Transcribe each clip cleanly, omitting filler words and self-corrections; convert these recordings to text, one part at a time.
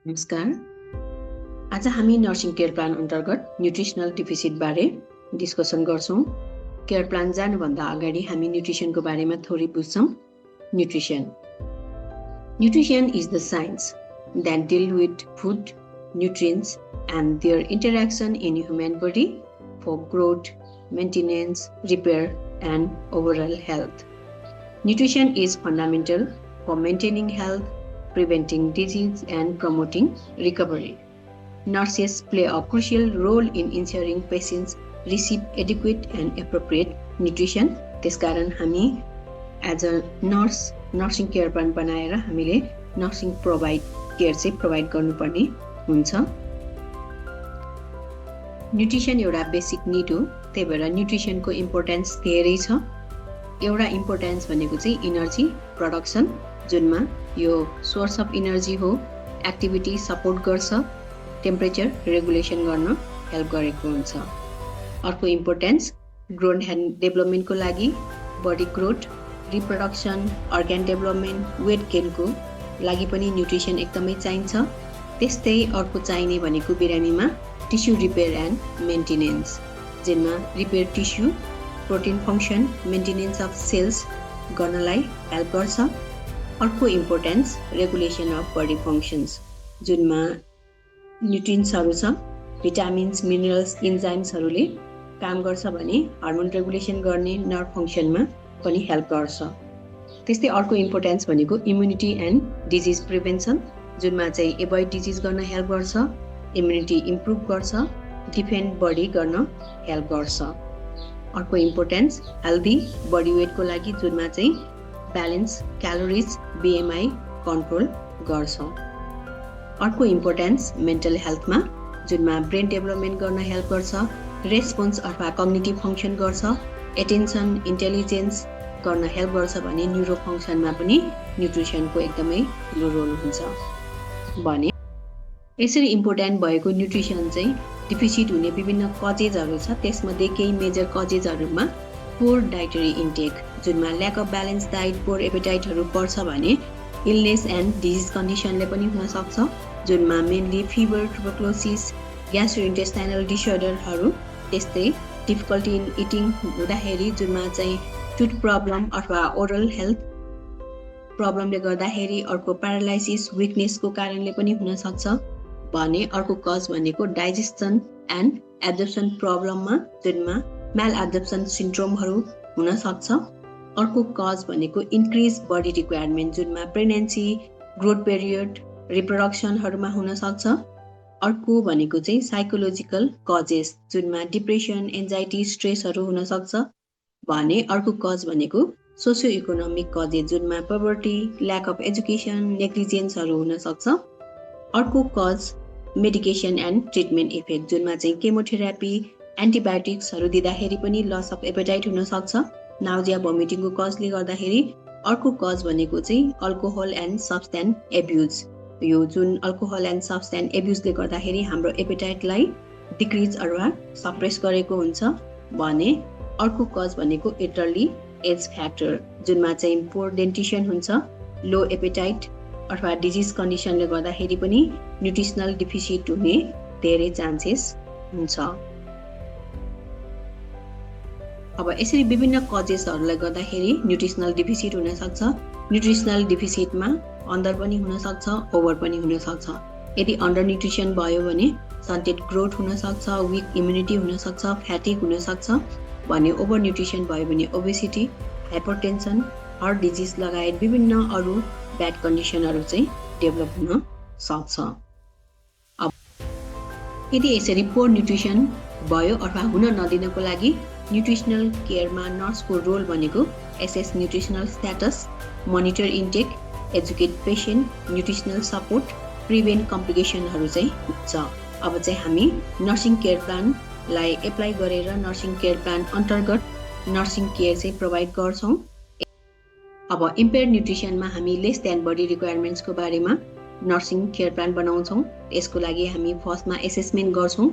नमस्कार। आज हामी नर्सिङ केयर प्लान अन्तर्गत न्युट्रिसनल डिफिसिट बारे डिस्कसन गर्छौं। केयर प्लान जानुभन्दा अगाडि हामी न्युट्रिसनको बारेमा थोरै बुझ्छौं। Nutrition is the science that deal with food, nutrients, and their interaction in human body for growth, maintenance, repair, and overall health. Nutrition is fundamental for maintaining health, preventing disease, and promoting recovery. Nurses play a crucial role in ensuring patients receive adequate and appropriate nutrition. त्यसकारण हामी as a nursing care plan बनाएर हामीले nursing care चाहिँ provide गर्नुपर्ने हुन्छ। Nutrition एउटा basic need हो, त्यही भएर न्युट्रिसनको इम्पोर्टेन्स धेरै छ। एउटा इम्पोर्टेन्स भनेको चाहिँ इनर्जी प्रोडक्सन, जुनमा यो सोर्स अफ इनर्जी हो, एक्टिभिटी सपोर्ट गर्छ, टेम्परेचर रेगुलेसन गर्न हेल्प गरेको हुन्छ। अर्को इम्पोर्टेन्स ग्रोथ एन्ड डेभलपमेन्टको लागि, body growth, reproduction, organ development, weight गेनको लागि पनि न्युट्रिसन एकदमै चाहिन्छ। त्यस्तै अर्को चाहिने भनेको बिरामीमा टिस्यु रिपेयर एन्ड मेन्टेनेन्स, जुनमा repair tissue, protein function, maintenance of cells गर्नलाई हेल्प गर्छ। अर्को importance regulation of body functions, जुनमा न्युट्रिन्सहरू छ, भिटामिन्स, मिनरल्स, इन्जाइम्सहरूले काम गर्छ भने हार्मोन रेगुलेसन गर्ने नर्भ फङ्सनमा पनि हेल्प गर्छ। त्यस्तै अर्को इम्पोर्टेन्स भनेको इम्युनिटी एन्ड डिजिज प्रिभेन्सन, जुनमा चाहिँ एभोइड डिजिज गर्न हेल्प गर्छ, इम्युनिटी इम्प्रुभ गर्छ, डिफेन्ड बडी गर्न हेल्प गर्छ। अर्को इम्पोर्टेन्स हेल्दी बडी वेटको लागि, जुनमा चाहिँ ब्यालेन्स क्यालोरिज, बिएमआई कन्ट्रोल गर्छ। अर्को इम्पोर्टेन्स मेन्टल हेल्थमा, जुनमा ब्रेन डेभलपमेन्ट गर्न हेल्प गर्छ, रेस्पोन्स अथवा कग्निटिभ फङ्सन गर्छ, एटेन्सन, इन्टेलिजेन्स गर्न हेल्प गर्छ भने न्युरो फङ्सनमा पनि न्युट्रिसनको एकदमै ठुलो रोल हुन्छ भने यसरी इम्पोर्टेन्ट भएको न्युट्रिसन चाहिँ डिफिसिट हुने विभिन्न कजेजहरू छ। त्यसमध्ये केही मेजर कजेजहरूमा पोर डाइटरी इन्टेक, जुनमा ल्याक अफ ब्यालेन्स डाइट, पोर एपेटाइटहरू पर्छ भने इलनेस एन्ड डिजिज कन्डिसनले पनि हुनसक्छ, जुनमा मेनली फिभर, ट्युबरक्लोसिस, ग्यास्ट्रोइन्टेस्टाइनल डिसअर्डरहरू, त्यस्तै डिफिकल्टी इन इटिङ हुँदाखेरि, जुनमा चाहिँ टुथ प्रब्लम अथवा ओरल हेल्थ प्रब्लमले गर्दाखेरि, अर्को प्यारालाइसिस, विकनेसको कारणले पनि हुनसक्छ भने अर्को कज भनेको डाइजेसन एन्ड एब्जर्प्सन प्रब्लममा, जुनमा म्याल एब्जर्प्सन सिन्ड्रोमहरू हुनसक्छ। अर्को कज भनेको इन्क्रिज बडी रिक्वायरमेन्ट, जुनमा प्रेग्नेन्सी, ग्रोथ पिरियड, रिप्रोडक्सनहरूमा हुनसक्छ। अर्को भनेको चाहिँ साइकोलोजिकल कजेस, जुनमा डिप्रेसन, एन्जाइटी, स्ट्रेसहरू हुनसक्छ भने अर्को कज भनेको सोसियो इकोनोमिक कजेस, जुनमा पोभर्टी, ल्याक अफ एजुकेसन, नेग्लिजेन्सहरू हुनसक्छ। अर्को cause medication and treatment effect, जुनमा चाहिँ केमोथेरापी, एन्टिबायोटिक्सहरू दिँदाखेरि पनि लस अफ एपेटाइट हुनसक्छ, नाउजिया, भोमिटिङको कजले गर्दाखेरि। अर्को कज भनेको चाहिँ अल्कोहल एन्ड सब्सटेन्स एब्युज, यो जुन अल्कोहल एन्ड सब्सटेन्स एब्युजले गर्दाखेरि हाम्रो एपेटाइटलाई डिक्रिज अथवा सप्रेस गरेको हुन्छ भने अर्को कज भनेको एल्डरली एज फ्याक्टर, जुनमा चाहिँ पोर डेन्टिसन हुन्छ, लो एपेटाइट अथवा डिजिज कन्डिसनले गर्दाखेरि पनि न्युट्रिसनल डिफिसिट हुने धेरै चान्सेस हुन्छ। अब यसरी विभिन्न कजेसहरूलाई गर्दाखेरि न्युट्रिसनल डिफिसिट हुनसक्छ। न्युट्रिसनल डिफिसिटमा अन्डर पनि हुनसक्छ, ओभर पनि हुनसक्छ। यदि अन्डर न्युट्रिसन भयो भने सन्टेड ग्रोथ हुनसक्छ, विक इम्युनिटी हुनसक्छ, फ्याटिक हुनसक्छ भने ओभर न्युट्रिसन भयो भने ओबेसिटी, हाइपरटेन्सन, हार्ट डिजिज लगायत विभिन्न अरू ब्याड कन्डिसनहरू चाहिँ डेभलप हुन सक्छ। अब यदि यसरी पोर न्युट्रिसन भयो अथवा हुन नदिनको लागि न्युट्रिसनल केयरमा नर्सको रोल भनेको assess nutritional status, monitor intake, educate patient, nutritional support, prevent कम्प्लिकेसनहरू चाहिँ हुन्छ। अब चाहिँ हामी नर्सिङ केयर प्लानलाई एप्लाई गरेर नर्सिङ केयर प्लान अन्तर्गत नर्सिङ केयर चाहिँ प्रोभाइड गर्छौँ। अब इम्पेयर न्युट्रिसनमा हामी लेस देन बडी रिक्वायरमेन्ट्सको बारेमा नर्सिङ केयर प्लान बनाउँछौँ। यसको लागि हामी फर्स्टमा एसेसमेन्ट गर्छौँ।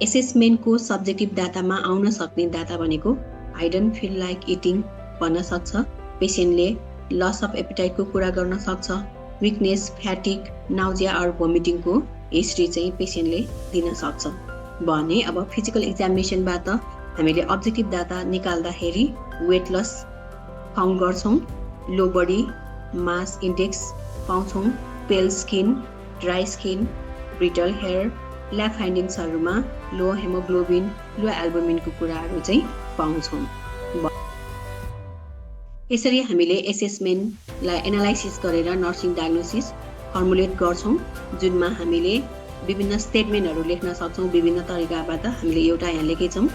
एसेसमेन्टको सब्जेक्टिभ डाटामा आउन सक्ने डाटा भनेको I don't feel like eating भन्न सक्छ, पेसेन्टले लस अफ एपेटाइटको कुरा गर्न सक्छ, विकनेस, फ्याटिक, नाउजिया अर भोमिटिङको हिस्ट्री चाहिँ पेसेन्टले दिन सक्छ भने अब फिजिकल एक्जामिनेसनबाट हामीले अब्जेक्टिभ डाटा निकाल्दाखेरि वेट लस काउन्ट गर्छौँ, लो बडी मास इन्डेक्स पाउँछौँ, pale skin, dry skin, brittle hair, lab फाइन्डिङ्सहरूमा लो हेमोग्लोबिन, लो एल्बुमिनको कुराहरू चाहिँ पाउँछौँ। यसरी हामीले एसेसमेन्टलाई एनालाइसिस गरेर नर्सिङ डायग्नोसिस फर्मुलेट गर्छौँ, जुनमा हामीले विभिन्न स्टेटमेन्टहरू लेख्न सक्छौँ। विभिन्न तरिकाबाट हामीले एउटा यहाँ लेखेछौँ,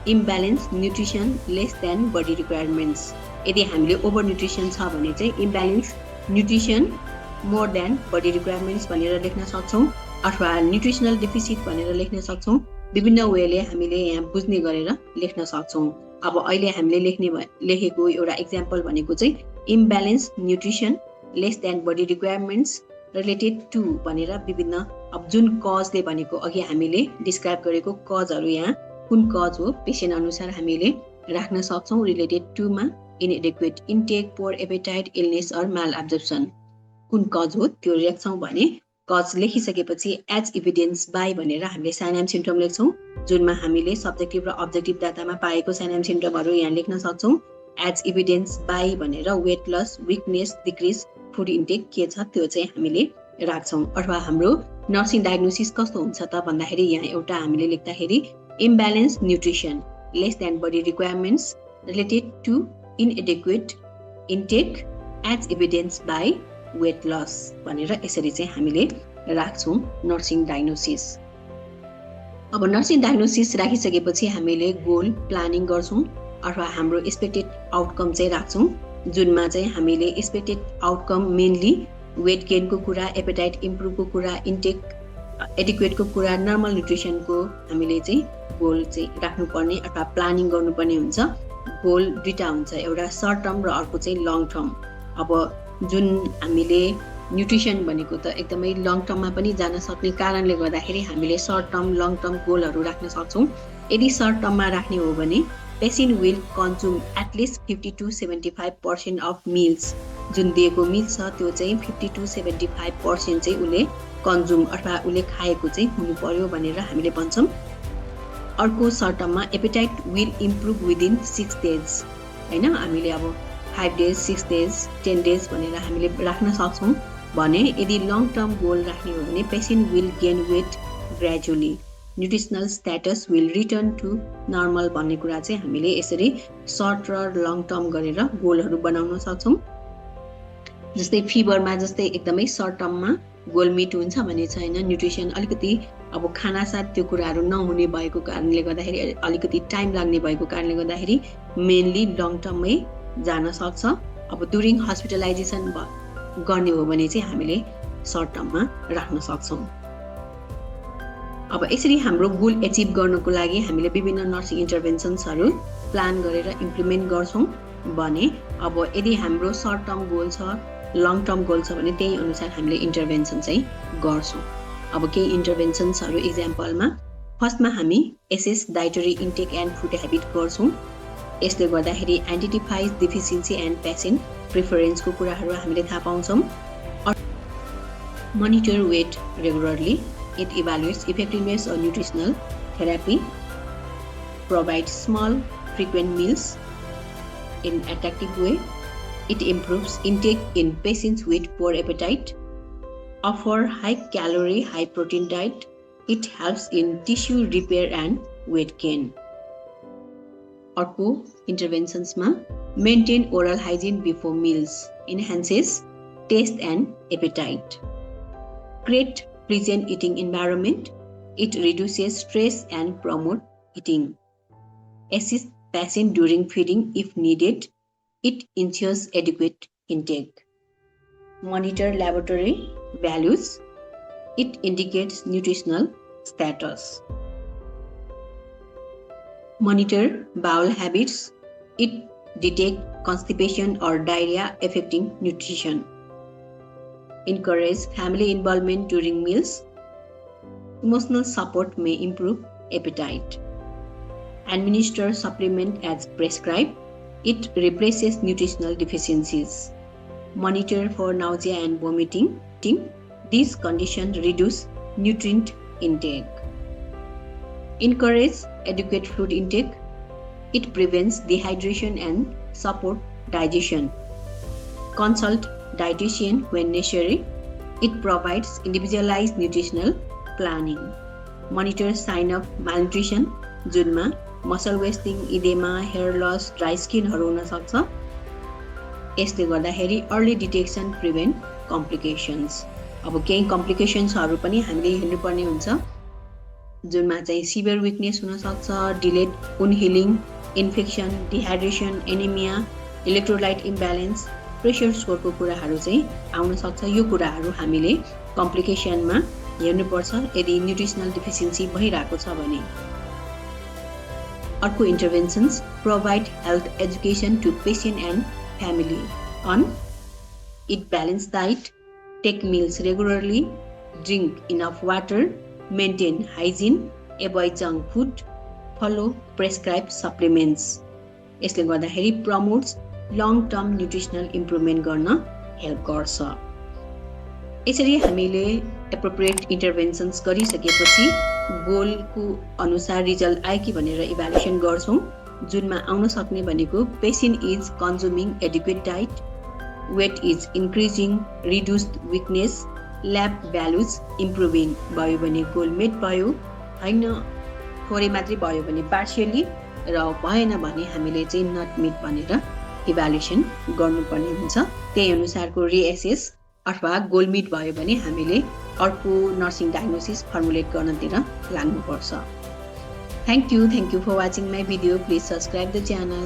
imbalance nutrition less than body requirements. यदि हामीले ओभर न्युट्रिसन छ भने चाहिँ imbalance nutrition more than body requirements भनेर लेख्न सक्छौँ, अथवा न्युट्रिसनल डेफिसिट भनेर लेख्न सक्छौँ। विभिन्न वेले हामीले यहाँ बुझ्ने गरेर लेख्न सक्छौँ। अब अहिले हामीले लेखेको एउटा इक्जाम्पल भनेको चाहिँ imbalance nutrition less than body requirements related to भनेर विभिन्न अब जुन कजले भनेको अघि हामीले डिस्क्राइब गरेको कजहरू यहाँ कुन कज हो पेसेन्ट अनुसार हामीले राख्न सक्छौँ। रिलेटेड टुमा inadequate intake, poor appetite, illness or malabsorption कुन कज हो त्यो लेख्छौँ भने कज लेखिसकेपछि एज इभिडेन्स बाई भनेर हामीले साइनाम सिम्पटम लेख्छौँ, जुनमा हामीले सब्जेक्टिभ र अब्जेक्टिभ डाटामा पाएको साइनाम सिम्पटमहरू यहाँ लेख्न सक्छौँ। एज इभिडेन्स बाई भनेर weight loss, weakness, decrease, food intake के छ त्यो चाहिँ हामीले राख्छौँ। अथवा हाम्रो नर्सिङ डायग्नोसिस कस्तो हुन्छ त भन्दाखेरि यहाँ एउटा हामीले लेख्दाखेरि imbalance nutrition less than body requirements related to inadequate intake as evidence by weight loss भनेर यसरी चाहिँ हामीले राख्छौँ नर्सिङ डायग्नोसिस। अब नर्सिङ डायग्नोसिस राखिसकेपछि हामीले गोल प्लानिङ गर्छौँ अथवा हाम्रो एक्सपेक्टेड आउटकम चाहिँ राख्छौँ, जुनमा चाहिँ हामीले एक्सपेक्टेड आउटकम मेनली वेट गेनको कुरा, एपेटाइट इम्प्रुभको कुरा, इन्टेक एडिक्वेटको कुरा, नर्मल न्युट्रिसनको हामीले चाहिँ गोल चाहिँ राख्नुपर्ने अथवा प्लानिङ गर्नुपर्ने हुन्छ। गोल दुईटा हुन्छ, एउटा सर्ट टर्म र अर्को चाहिँ लङ टर्म। अब जुन हामीले न्युट्रिसन भनेको त एकदमै लङ टर्ममा पनि जान सक्ने कारणले गर्दाखेरि हामीले सर्ट टर्म लङ टर्म गोलहरू राख्न सक्छौँ। यदि सर्ट टर्ममा राख्ने हो भने patient will consume at least 50 to 75% of meals, जुन दिएको मिल्स छ त्यो चाहिँ 50 to 75% चाहिँ उसले कन्ज्युम अथवा उसले खाएको चाहिँ हुनु पर्यो भनेर हामीले भन्छौँ। अर्को सर्ट टर्ममा appetite will improve within 6 days होइन, हामीले अब 5 days, 6 days, 10 days भनेर हामीले राख्न सक्छौँ भने यदि लङ टर्म गोल राख्ने हो भने patient will gain weight gradually, nutritional status will return to normal भन्ने कुरा चाहिँ हामीले यसरी सर्ट र लङ टर्म गरेर गोलहरू बनाउन सक्छौँ। जस्तै फिभरमा जस्तै एकदमै सर्ट टर्ममा गोल मिट हुन्छ भने छैन, न्युट्रिसन अलिकति अब खानासाथ त्यो कुराहरू नहुने भएको कारणले गर्दाखेरि अलिकति टाइम लाग्ने भएको कारणले गर्दाखेरि मेनली लङ टर्ममै जान सक्छ। अब ड्युरिङ हस्पिटलाइजेसन गर्ने हो भने चाहिँ हामीले सर्ट टर्ममा राख्न सक्छौँ। अब यसरी हाम्रो गोल एचिभ गर्नको लागि हामीले विभिन्न नर्सिङ इन्टरभेन्सन्सहरू प्लान गरेर इम्प्लिमेन्ट गर्छौँ भने अब यदि हाम्रो सर्ट टर्म गोल छ, लङ टर्म गोल छ भने त्यही अनुसार हामीले इन्टरभेन्सन चाहिँ गर्छौँ। अब केही इन्टरभेन्सन्सहरू इक्जाम्पलमा फर्स्टमा हामी assess dietary intake and food habit गर्छौँ। यसले गर्दाखेरि आइडेन्टिफाइज डिफिसियन्सी एन्ड पेसेन्ट प्रिफरेन्सको कुराहरू हामीले थाहा पाउँछौँ। Monitor weight regularly, it evaluates effectiveness of nutritional therapy, provide small frequent meals in attractive way, it improves intake in patients with poor appetite, offer high calorie, high protein diet, it helps in tissue repair and weight gain. अर्को इन्टरभेन्सन्समा maintain oral hygiene before meals, enhances taste and appetite, create pleasant eating environment, it reduces stress and promote eating, assist patient during feeding if needed, it ensures adequate intake, monitor laboratory values, it indicates nutritional status, monitor bowel habits, it detects constipation or diarrhea affecting nutrition, encourage family involvement during meals, emotional support may improve appetite, administer supplement as prescribed, it replaces nutritional deficiencies, monitor for nausea and vomiting. These conditions reduce nutrient intake. Encourage adequate fluid intake. It prevents dehydration and support digestion. Consult dietitian when necessary. It provides individualized nutritional planning. Monitor sign of malnutrition जुनमा muscle wasting, edema, hair loss, dry skin हरू हुन सक्छ। यसले गर्दाखेरि early detection prevent कम्प्लिकेशन्स। अब केही कम्प्लिकेशन्सहरू पनि हामीले हेर्नुपर्ने हुन्छ जुनमा चाहिँ सिभियर विकनेस हुन सक्छ, delayed wound healing, infection, dehydration, anaemia, electrolyte imbalance, pressure स्कोरको कुराहरू चाहिँ आउन सक्छ। यो कुराहरू हामीले कम्प्लिकेसनमा हेर्नुपर्छ यदि न्युट्रिसनल डिफिसियन्सी भइरहेको छ भने। अर्को interventions provide health education to patient and family on eat balanced diet, take meals regularly, drink enough water, maintain hygiene, avoid junk food, follow prescribed supplements. यसले गर्दाखेरि promotes long term nutritional improvement गर्न help गर्छ। यसरी हामीले appropriate interventions गरिसकेपछि गोलको अनुसार result आयो कि भनेर इभ्यालुएसन गर्छौं जुनमा आउन सक्ने भनेको patient is consuming adequate diet, weight is increasing, reduced weakness, lab values improving भयो भने गोल मेट भयो, हैन थोरै मात्रै भयो भने पार्शियली र भएन भने हामीले चाहिँ नट मिट भनेर इभ्यालुएसन गर्नुपर्ने हुन्छ। त्यही अनुसारको रिएसेस अथवा गोल मिट भयो भने हामीले अर्को नर्सिङ डायग्नोसिस फर्मुलेट गर्नतिर लाग्नुपर्छ। Thank you for watching my video. Please subscribe the channel.